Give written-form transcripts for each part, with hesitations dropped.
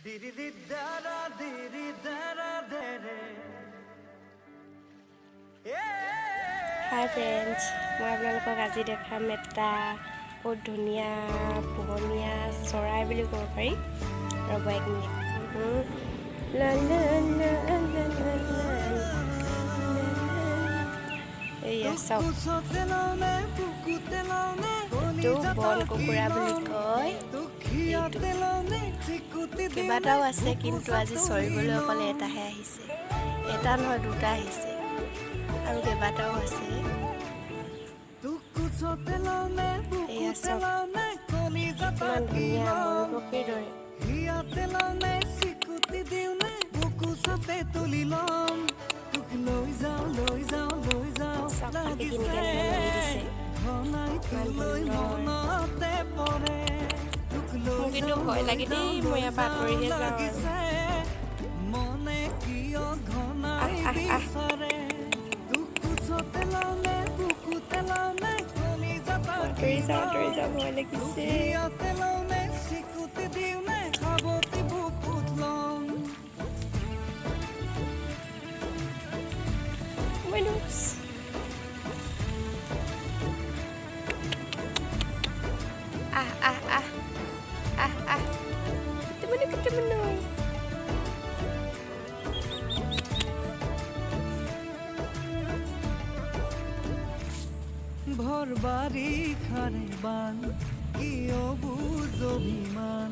হাই friends, মই আপোনালোকক আজি দেখাম এটা বহুত ধুনীয়া পোহনীয়া চৰাই বুলি ক'ব পাৰি। ৰ'ব এক মিনিট। এয়া চাওক, এইটো বন কুকুৰা বুলি কয়। কেইবাটাও আছে, কিন্তু আজি চৰিবলৈ অকলে এটাহে আহিছে। এটা নহয়, দুটা আহিছে আৰু কেইবাটাও আছে। এয়া চাওক, ইমান ধুনীয়া ময়ূৰপক্ষীৰ দৰে। মোৰ কিন্তু ভয় লাগে দেই, মই ইয়াৰ পৰা আঁতৰিহে যাওঁ আৰু। আঁতৰি যাওঁ, ভয় লাগিছে। Ketemu. ভর বাড়ি খারে বান কি অবুঝ অভিমান,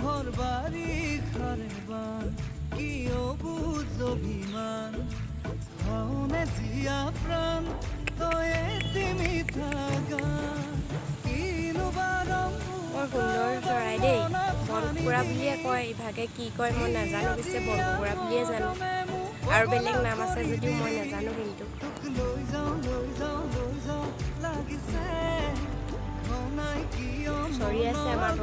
ভর বাড়ি খারে বান কি অবুঝ অভিমান, হওনে জিয়া প্রাণ তয়ে তুমি থাকা কিনো বারম। বৰ সুন্দৰ চৰাই দেই। বন কুকুৰা বুলিয়ে কয়, ইভাগে কি কয় মই নাজানো, পিছে বন কুকুৰা বুলিয়ে জানো। আৰু বেলেগ নাম আছে যদিও মই নাজানো। কিন্তু চৰি আছে আমাৰ